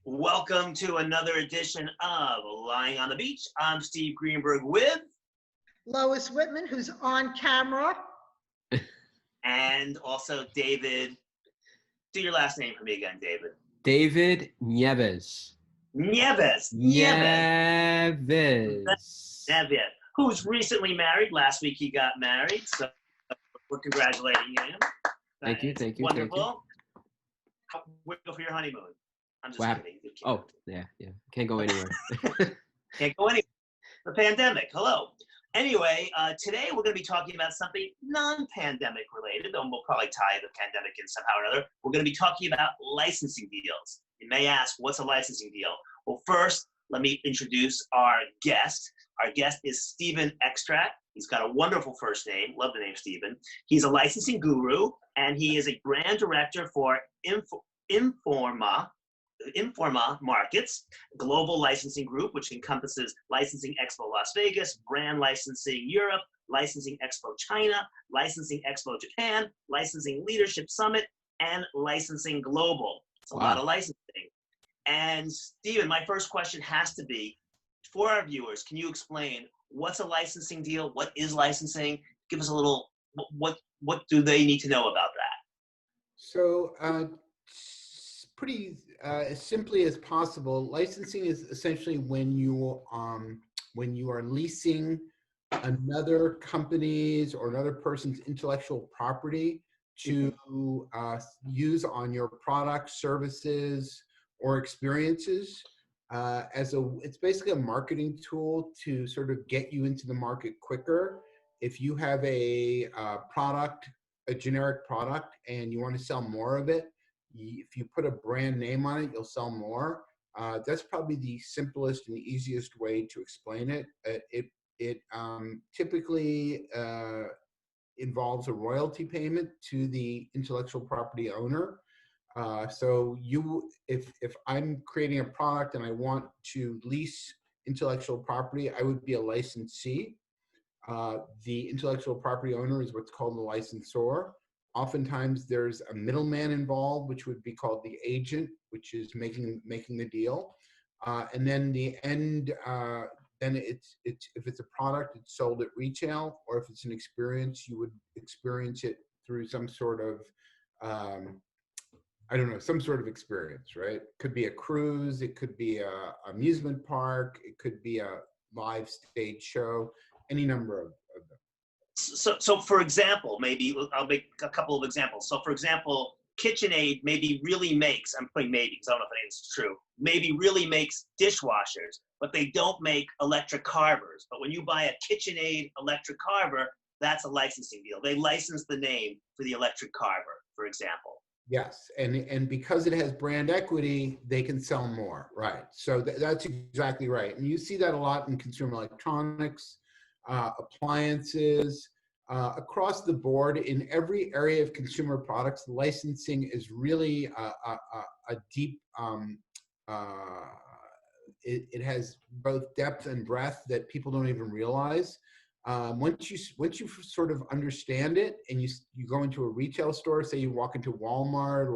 Welcome to another edition of Lying on the Beach. I'm Steve Greenberg with Lois Whitman, who's on camera. and also David. Do your last name for me again, David. David Nieves. Nieves. Who's recently married. Last week he got married, so we're congratulating him. Thank you. Wonderful. Where go for your honeymoon? I'm just kidding. Oh, yeah. Can't go anywhere. Can't go anywhere. The pandemic. Hello. Anyway, today we're going to be talking about something non-pandemic related, and we'll probably tie the pandemic in somehow or another. We're going to be talking about licensing deals. You may ask, what's a licensing deal? Well, first, let me introduce our guest. Our guest is Stephen Extract. He's got a wonderful first name. Love the name Stephen. He's a licensing guru, and he is a brand director for Informa Markets, global licensing group, which encompasses Licensing Expo Las Vegas, Brand Licensing Europe, Licensing Expo China, Licensing Expo Japan, Licensing Leadership Summit, and Licensing Global. It's a lot of licensing. And Stephen, my first question has to be, for our viewers, can you explain what's a licensing deal? What is licensing? Give us a little, what do they need to know about that? So pretty as simply as possible, licensing is essentially when you are leasing another company's or another person's intellectual property to use on your products, services, or experiences. It's basically a marketing tool to sort of get you into the market quicker. If you have a product, a generic product, and you want to sell more of it, if you put a brand name on it, you'll sell more. That's probably the simplest and easiest way to explain it. It typically involves a royalty payment to the intellectual property owner. So if I'm creating a product and I want to lease intellectual property, I would be a licensee. The intellectual property owner is what's called the licensor. Oftentimes there's a middleman involved, which would be called the agent, which is making the deal. And then the end, then it's if it's a product, it's sold at retail, or if it's an experience, you would experience it through some sort of some sort of experience, right? It could be a cruise, it could be a amusement park, it could be a live stage show, any number of them. So for example, maybe I'll make a couple of examples. So for example, KitchenAid maybe really makes, I'm putting maybe because I don't know if any of this is true, maybe really makes dishwashers, but they don't make electric carvers. But when you buy a KitchenAid electric carver, that's a licensing deal. They license the name for the electric carver, for example. Yes, and because it has brand equity, they can sell more, right? So that's exactly right. And you see that a lot in consumer electronics, appliances, across the board. In every area of consumer products, licensing is really a deep, it has both depth and breadth that people don't even realize. Once you sort of understand it and you go into a retail store, say you walk into Walmart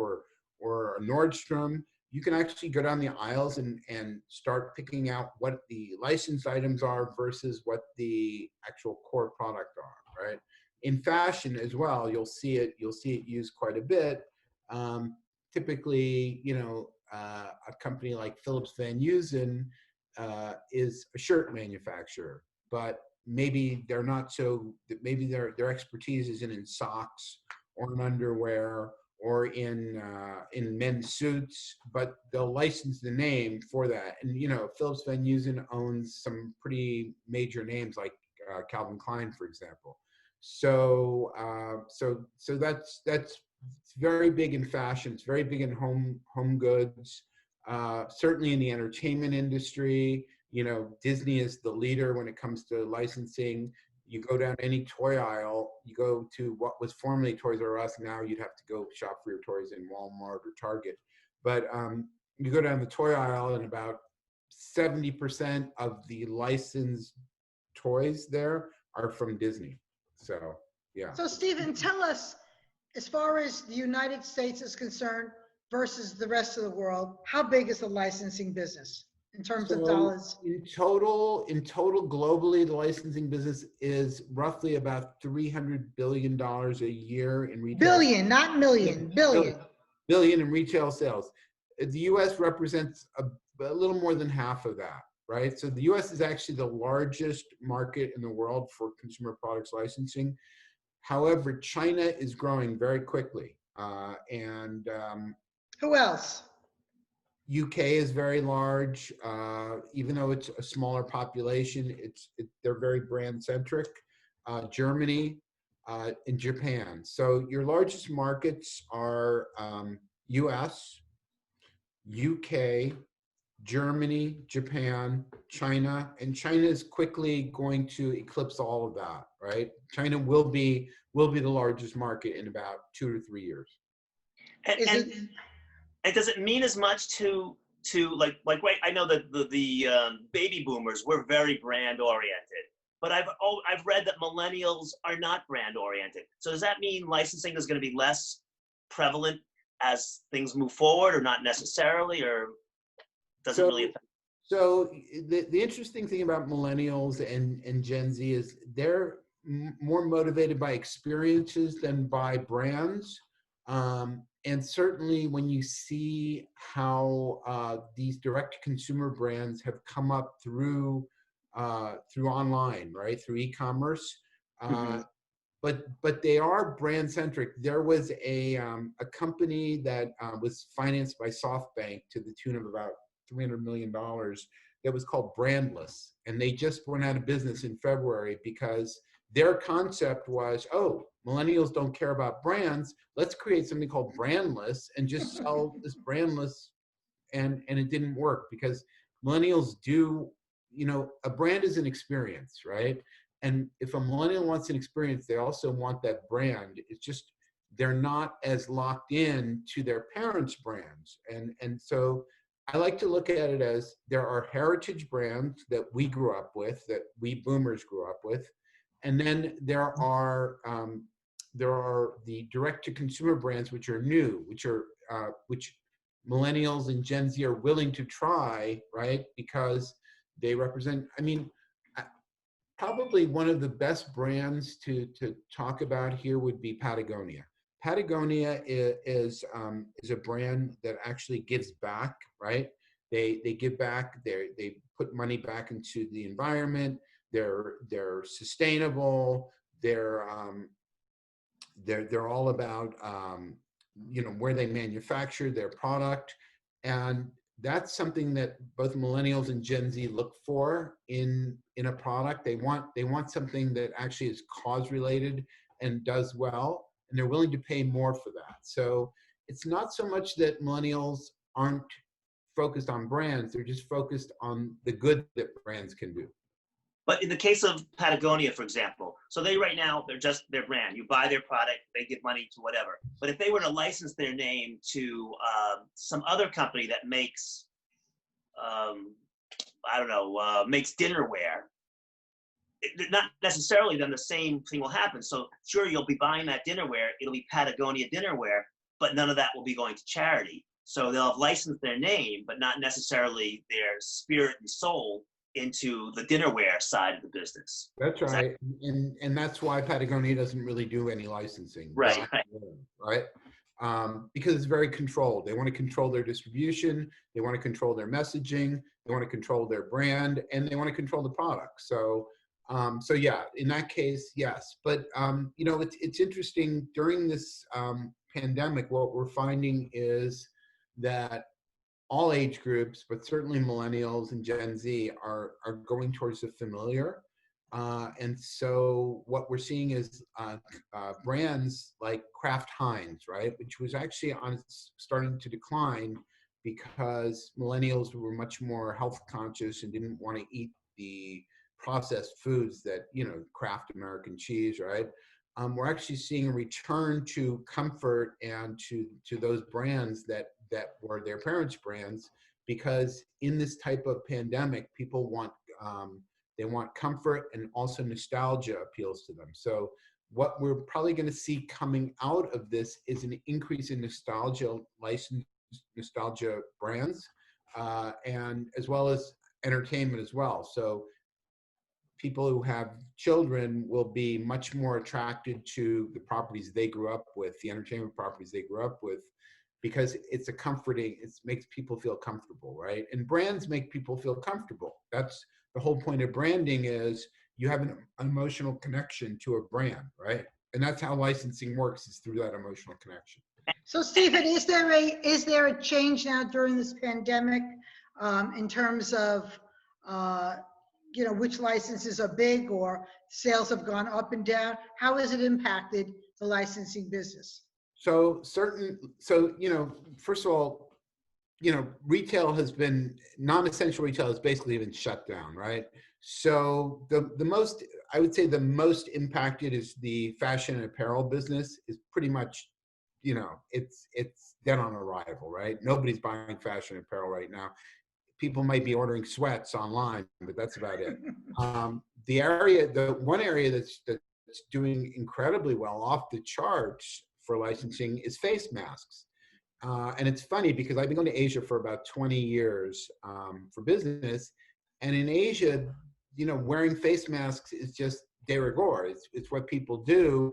or a Nordstrom, you can actually go down the aisles and start picking out what the licensed items are versus what the actual core product are, right? In fashion as well, you'll see it used quite a bit. Typically, a company like Philips Van Heusen is a shirt manufacturer, but maybe they're not so. Maybe their expertise isn't in socks or in underwear or in men's suits, but they'll license the name for that. And Philips Van Heusen owns some pretty major names like Calvin Klein, for example. So that's very big in fashion. It's very big in home goods. Certainly in the entertainment industry, Disney is the leader when it comes to licensing. You go down any toy aisle, you go to what was formerly Toys R Us, now you'd have to go shop for your toys in Walmart or Target. But you go down the toy aisle and about 70% of the licensed toys there are from Disney. So, yeah. So Stephen, tell us, as far as the United States is concerned, versus the rest of the world? How big is the licensing business in terms of So dollars? in total, globally, the licensing business is roughly about $300 billion a year in retail. Billion, not million, billion. Billion in retail sales. The U.S. represents a little more than half of that, right? So the U.S. is actually the largest market in the world for consumer products licensing. However, China is growing very quickly, and Who else? UK is very large, even though it's a smaller population. They're very brand centric. Germany and Japan. So your largest markets are U.S., UK, Germany, Japan, China, and China is quickly going to eclipse all of that. Right? China will be the largest market in about 2 to 3 years. And, Is and, it and does it mean as much to like right? I know that the baby boomers were very brand oriented, but I've read that millennials are not brand oriented. So does that mean licensing is going to be less prevalent as things move forward, or not necessarily, or doesn't So, really affect? so the interesting thing about millennials and Gen Z is they're more motivated by experiences than by brands. And certainly when you see how these direct-to-consumer brands have come up through online, right, through e-commerce, Mm-hmm. but they are brand centric. There was a company that was financed by SoftBank to the tune of about $300 million that was called Brandless, and they just went out of business in February because their concept was, oh, millennials don't care about brands. Let's create something called Brandless and just sell this Brandless, and it didn't work because millennials do, a brand is an experience, right? And if a millennial wants an experience, they also want that brand. It's just they're not as locked in to their parents' brands. And so I like to look at it as there are heritage brands that we grew up with, that we boomers grew up with, and then there are the direct-to-consumer brands which are new, which millennials and Gen Z are willing to try, right? Because they represent. I mean, probably one of the best brands to talk about here would be Patagonia. Patagonia is a brand that actually gives back, right? They give back. They put money back into the environment. They're sustainable. They're all about where they manufacture their product, and that's something that both millennials and Gen Z look for in a product. They want something that actually is cause related and does well, and they're willing to pay more for that. So it's not so much that millennials aren't focused on brands; they're just focused on the good that brands can do. But in the case of Patagonia, for example, so they right now, they're just their brand. You buy their product, they give money to whatever. But if they were to license their name to some other company that makes, I don't know, makes dinnerware, not necessarily then the same thing will happen. So sure, you'll be buying that dinnerware, it'll be Patagonia dinnerware, but none of that will be going to charity. So they'll have licensed their name, but not necessarily their spirit and soul into the dinnerware side of the business. That's right, and that's why Patagonia doesn't really do any licensing. Right. Right. Because it's very controlled. They want to control their distribution. They want to control their messaging. They want to control their brand, and they want to control the product. So yeah, in that case, yes. But it's interesting during this pandemic. What we're finding is that all age groups, but certainly millennials and Gen Z are going towards the familiar. And so what we're seeing is brands like Kraft Heinz, right, which was actually starting to decline because millennials were much more health conscious and didn't want to eat the processed foods that, Kraft American cheese, right? We're actually seeing a return to comfort and to those brands that were their parents' brands, because in this type of pandemic, people want they want comfort, and also nostalgia appeals to them. So what we're probably going to see coming out of this is an increase in nostalgia licensing nostalgia brands, and as well as entertainment as well. So people who have children will be much more attracted to the properties they grew up with, the entertainment properties they grew up with, because it's a comforting, it makes people feel comfortable, right? And brands make people feel comfortable. That's the whole point of branding, is you have an emotional connection to a brand, right? And that's how licensing works, is through that emotional connection. So Stephen, is there a change now during this pandemic in terms of which licenses are big or sales have gone up and down? How has it impacted the licensing business? So first of all, retail has been, non-essential retail has basically been shut down, right? So the most, I would say the most impacted is the fashion and apparel business. Is pretty much, it's dead on arrival, right? Nobody's buying fashion apparel right now. People might be ordering sweats online, but that's about it. The one area that's doing incredibly well, off the charts for licensing, is face masks. And it's funny because I've been going to Asia for about 20 years for business. And in Asia, wearing face masks is just de rigueur. It's what people do.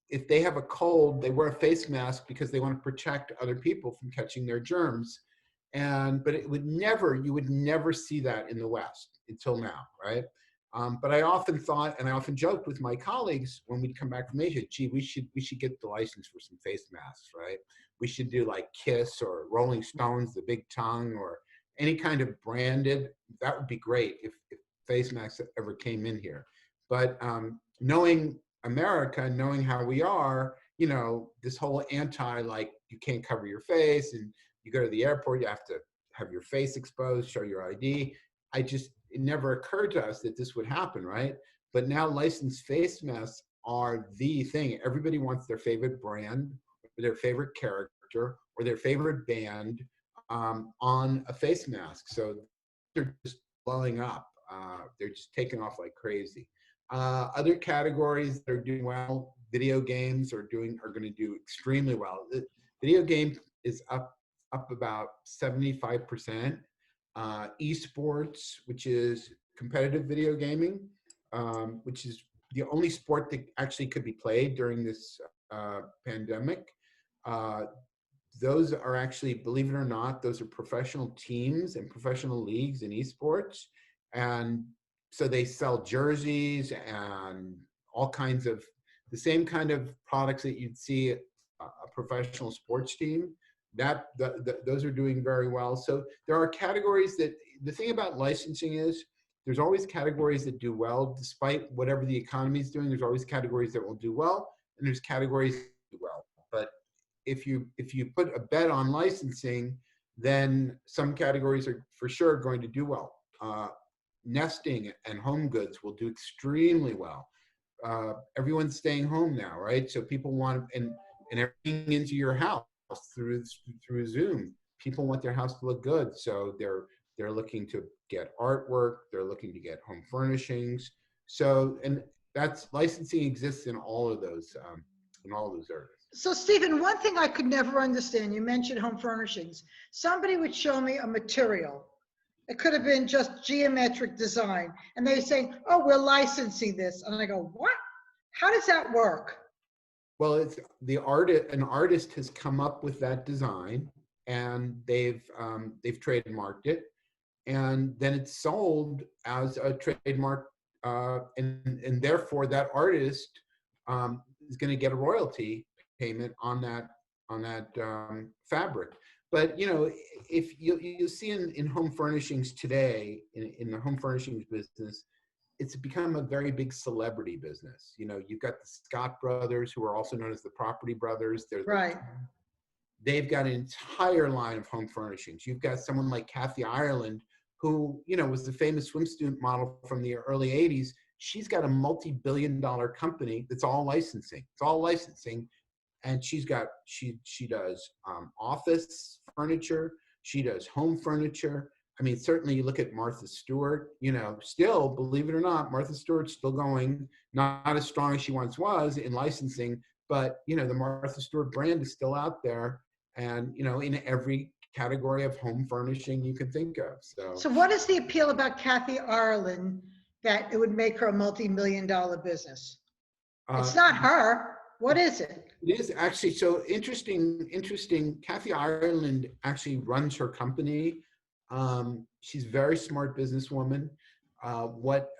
If they have a cold, they wear a face mask because they want to protect other people from catching their germs. But you would never see that in the West until now, right? But I often thought, and I often joked with my colleagues when we'd come back from Asia, gee, we should get the license for some face masks, right? We should do like Kiss or Rolling Stones, the Big Tongue, or any kind of branded. That would be great if face masks ever came in here. But knowing America, knowing how we are, this whole like, you can't cover your face, and you go to the airport, you have to have your face exposed, show your ID. It never occurred to us that this would happen, right? But now licensed face masks are the thing. Everybody wants their favorite brand, or their favorite character, or their favorite band on a face mask. So they're just blowing up. They're just taking off like crazy. Other categories that are doing well, video games are going to do extremely well. The video game is up about 75%. Esports, which is competitive video gaming, which is the only sport that actually could be played during this pandemic. Those are actually, believe it or not, those are professional teams and professional leagues in esports. And so they sell jerseys and all kinds of the same kind of products that you'd see at a professional sports team. Those are doing very well. So there are categories that, the thing about licensing is there's always categories that do well, despite whatever the economy is doing. There's always categories that will do well, and there's categories that do well. But if you put a bet on licensing, then some categories are for sure going to do well. Nesting and home goods will do extremely well. Everyone's staying home now, right? So people want and everything into your house through Zoom. People want their house to look good, so they're looking to get artwork. They're looking to get home furnishings. So, and that's, licensing exists in all of those areas. So Stephen, one thing I could never understand, you mentioned home furnishings. Somebody would show me a material. It could have been just geometric design. And they say, oh, we're licensing this. And I go, what? How does that work? Well, it's an artist has come up with that design, and they've trademarked it, and then it's sold as a trademark, and therefore that artist is going to get a royalty payment on that fabric. But if you see in home furnishings today, in the home furnishings business, it's become a very big celebrity business. You've got the Scott brothers, who are also known as the Property Brothers. Right. They've got an entire line of home furnishings. You've got someone like Kathy Ireland, who was the famous swimsuit model from the early 80s. She's got a multi-billion-dollar company that's all licensing. It's all licensing. And she does office furniture. She does home furniture. I mean, certainly you look at Martha Stewart, still, believe it or not, Martha Stewart's still going, not as strong as she once was in licensing, but the Martha Stewart brand is still out there. and in every category of home furnishing you can think of. So what is the appeal about Kathy Ireland that it would make her a multi-million-dollar business? It's uh, not her. What is it? it is actually so interesting. Kathy Ireland actually runs her company. She's a very smart businesswoman. What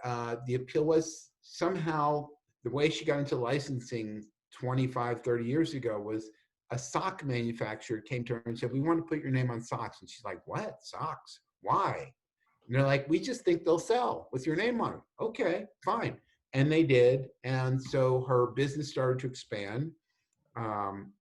the appeal was, somehow the way she got into licensing 25, 30 years ago was a sock manufacturer came to her and said, "We want to put your name on socks." And she's like, "What? Socks? Why?" And they're like, "We just think they'll sell with your name on it." Okay, fine. And they did. And so her business started to expand. Um,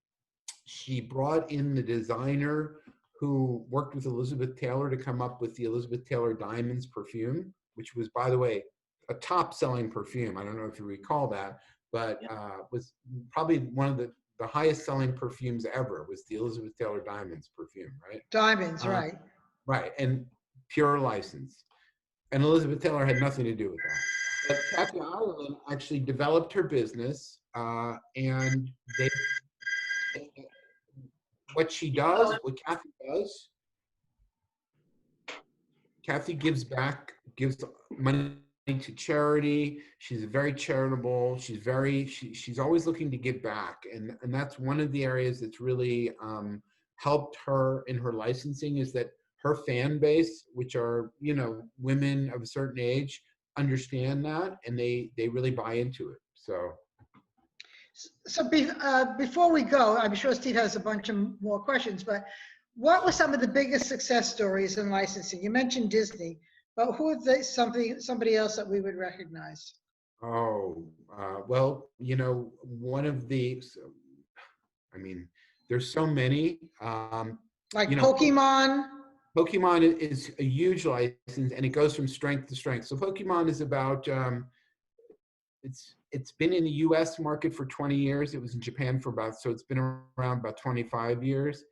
she brought in the designer who worked with Elizabeth Taylor to come up with the Elizabeth Taylor Diamonds perfume, which was, by the way, a top-selling perfume. I don't know if you recall that, but was probably one of the highest-selling perfumes ever was the Elizabeth Taylor Diamonds perfume, right? Diamonds, right. Right, and pure license. And Elizabeth Taylor had nothing to do with that. But Kathy Ireland actually developed her business, and what she does, what Kathy does, Kathy gives back, gives money to charity. She's very charitable. She's always looking to give back, and that's one of the areas that's really helped her in her licensing, is that her fan base, which are women of a certain age, understand that, and they really buy into it. So before we go, I'm sure Steve has a bunch of more questions, but what were some of the biggest success stories in licensing? You mentioned Disney, but who are they, somebody else that we would recognize? Oh, well, one of the, I mean, there's so many. Like Pokemon? Pokemon is a huge license, and it goes from strength to strength. So Pokemon is about, it's been in the U.S. market for 20 years. It was in Japan so it's been around about 25 years.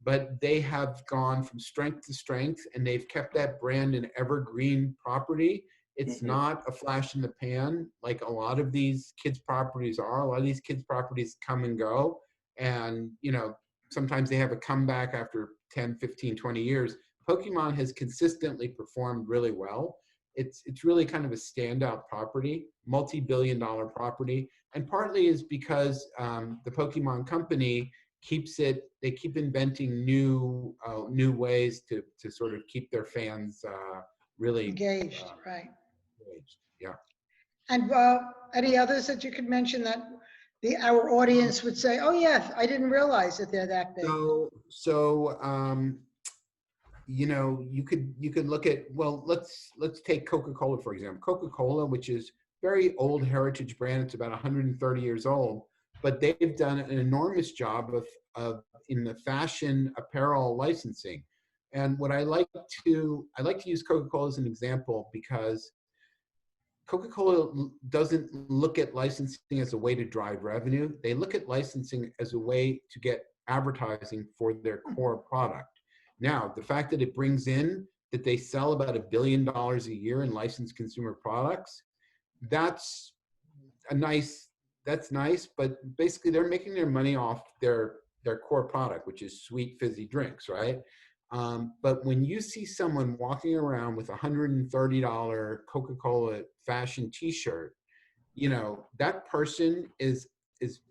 But they have gone from strength to strength, and they've kept that brand an evergreen property. It's not a flash in the pan like a lot of these kids' properties are. A lot of these kids' properties come and go, and sometimes they have a comeback after 10, 15, 20 years. Pokemon has consistently performed really well. It's really kind of a standout property, multi-billion-dollar property, and partly is because the Pokemon company they keep inventing new ways to sort of keep their fans really Engaged, right. engaged. Yeah. And any others that you could mention that our audience would say, "Oh yeah, I didn't realize that they're that big." You could look at, well, let's take Coca-Cola, for example. Coca-Cola, which is very old heritage brand, it's about 130 years old, but they've done an enormous job of in the fashion apparel licensing. And what I like to use Coca-Cola as an example, because Coca-Cola doesn't look at licensing as a way to drive revenue. They look at licensing as a way to get advertising for their core product. Now, the fact that it brings in that they sell about $1 billion a year in licensed consumer products, that's nice, but basically they're making their money off their core product, which is sweet fizzy drinks, right? But when you see someone walking around with a $130 Coca-Cola fashion T-shirt, that person is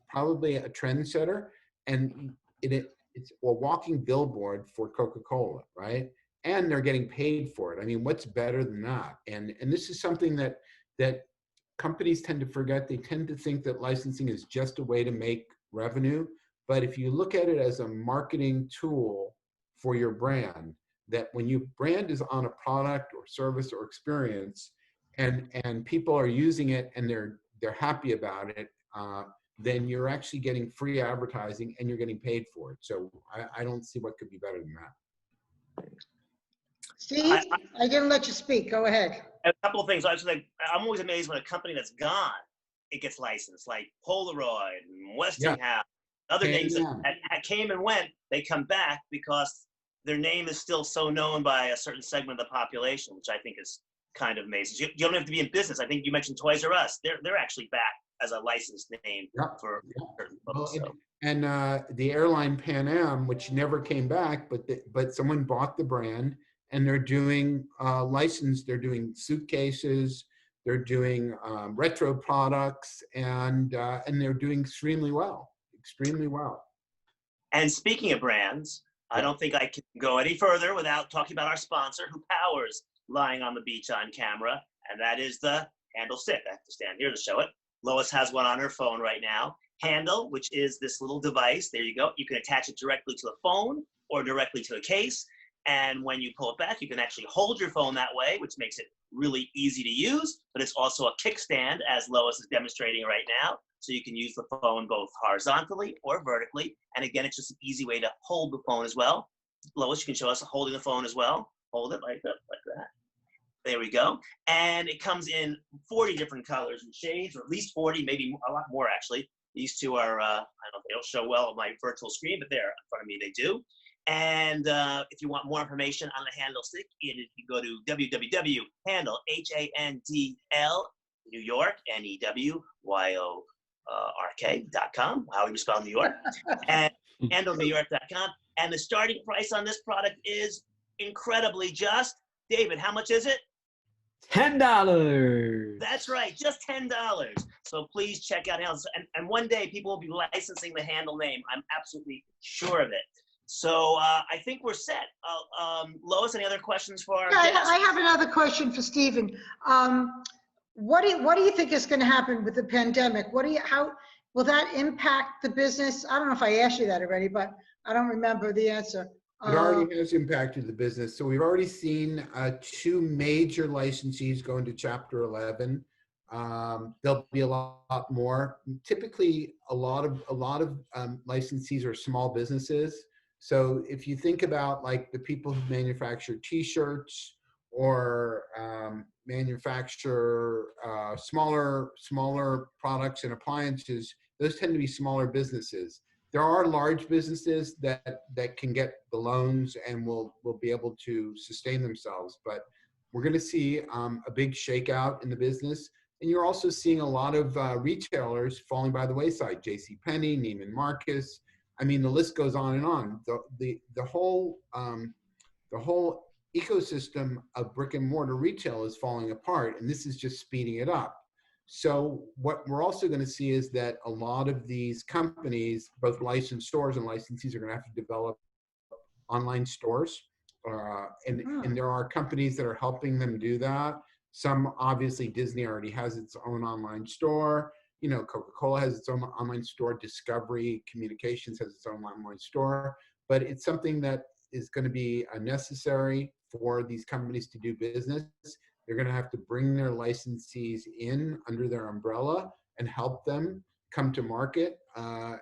probably a trendsetter, and it's a walking billboard for Coca-Cola, right? And they're getting paid for it. I mean, what's better than that? And this is something that companies tend to forget. They tend to think that licensing is just a way to make revenue. But if you look at it as a marketing tool for your brand, that when your brand is on a product or service or experience, and people are using it and they're happy about it, then you're actually getting free advertising and you're getting paid for it. So I don't see what could be better than that. Steve, I didn't let you speak. Go ahead. A couple of things. I'm always amazed when a company that's gone, it gets licensed, like Polaroid and Westinghouse, other names that came and went. They come back because their name is still so known by a certain segment of the population, which I think is kind of amazing. You don't have to be in business. I think you mentioned Toys R Us. They're actually back as a licensed name for certain folks. And the airline Pan Am, which never came back, but someone bought the brand, and they're doing they're doing suitcases, they're doing retro products, and they're doing extremely well, extremely well. And speaking of brands, I Yeah. don't think I can go any further without talking about our sponsor who powers Lying on the Beach on Camera, and that is the Handle Stick. I have to stand here to show it. Lois has one on her phone right now. Handle, which is this little device. There you go. You can attach it directly to the phone or directly to a case. And when you pull it back, you can actually hold your phone that way, which makes it really easy to use. But it's also a kickstand, as Lois is demonstrating right now. So you can use the phone both horizontally or vertically. And again, it's just an easy way to hold the phone as well. Lois, you can show us holding the phone as well. Hold it like that, like that. There we go. And it comes in 40 different colors and shades, or at least 40, maybe a lot more actually. These two are, I don't know, they don't show well on my virtual screen, but they're in front of me, they do. And if you want more information on the Handle Stick, you go to www.handle, Handl, New York, NEWYORK.com, however you spell New York, and handlenewyork.com. And the starting price on this product is incredibly just. David, how much is it? $10. That's right, just $10. So please check out Handle. And one day people will be licensing the Handle name. I'm absolutely sure of it. So I think we're set. Lois, any other questions for our guest? I have another question for Stephen. What do you think is going to happen with the pandemic? How will that impact the business? I don't know if I asked you that already, but I don't remember the answer. It already has impacted the business. So we've already seen 2 major licensees go into Chapter 11. There'll be a lot more. Typically, a lot of licensees are small businesses. So if you think about like the people who manufacture T-shirts or manufacture smaller products and appliances, those tend to be smaller businesses. There are large businesses that can get the loans and will be able to sustain themselves, but we're going to see a big shakeout in the business. And you're also seeing a lot of retailers falling by the wayside. JCPenney, Neiman Marcus. I mean, the list goes on and on. The whole ecosystem of brick and mortar retail is falling apart, and this is just speeding it up. So what we're also going to see is that a lot of these companies, both licensed stores and licensees, are going to have to develop online stores. And there are companies that are helping them do that. Some, obviously, Disney already has its own online store. You know, Coca-Cola has its own online store. Discovery Communications has its own online store. But it's something that is going to be necessary for these companies to do business. They're going to have to bring their licensees in under their umbrella and help them come to market. You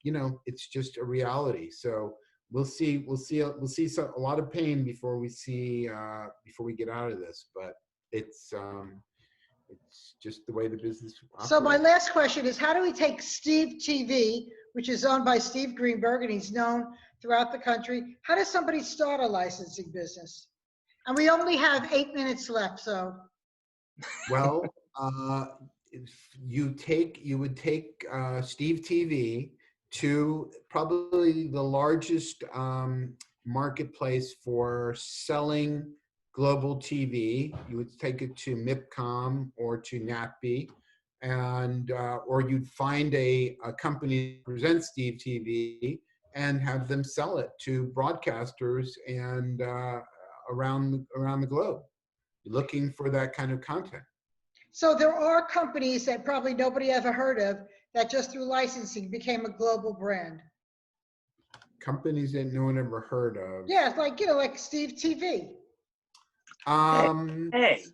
know, it's just a reality. So we'll see a lot of pain before we get out of this. But it's just the way the business operates. So my last question is, how do we take Steve TV, which is owned by Steve Greenberg, and he's known throughout the country? How does somebody start a licensing business? And we only have 8 minutes left, so. Well, you would take Steve TV to probably the largest marketplace for selling global TV. You would take it to MIPCOM or to NATPE, and or you'd find a company that presents Steve TV and have them sell it to broadcasters and around the globe, looking for that kind of content. So there are companies that probably nobody ever heard of that just through licensing became a global brand. Companies that no one ever heard of. Yeah, it's like, you know, like Steve TV. Hey.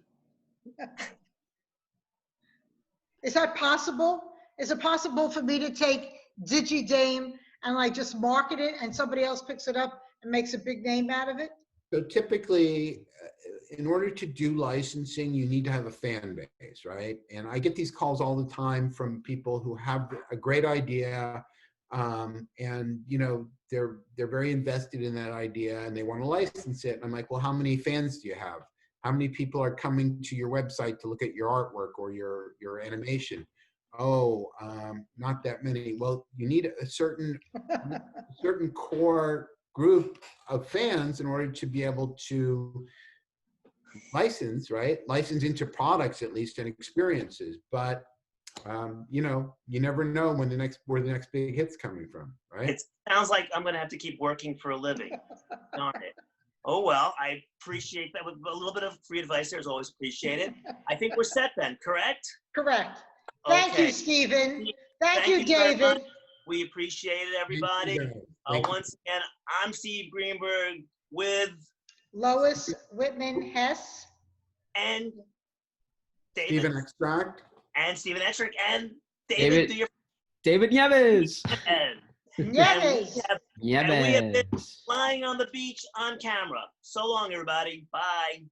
Is that possible? Is it possible for me to take DigiDame and like just market it and somebody else picks it up and makes a big name out of it? So typically, in order to do licensing, you need to have a fan base, right? And I get these calls all the time from people who have a great idea, and you know they're very invested in that idea and they want to license it. And I'm like, well, how many fans do you have? How many people are coming to your website to look at your artwork or your animation? Not that many. Well, you need a certain core group of fans in order to be able to license, right? License into products at least and experiences. But you know, you never know where the next big hit's coming from, right? It sounds like I'm gonna have to keep working for a living. Darn it. Oh well, I appreciate that. With a little bit of free advice there is always appreciated. I think we're set then, correct? Correct. Thank Okay. you, Stephen. Thank you, very David. much. We appreciate it, everybody. Thank you. Once again, I'm Steve Greenberg with Lois Whitman-Hess. and David Stephen Extract. and Stephen Etrick and David. Do your David Nieves. and Nieves. we have been Nieves. lying on the beach on camera. So long, everybody. Bye.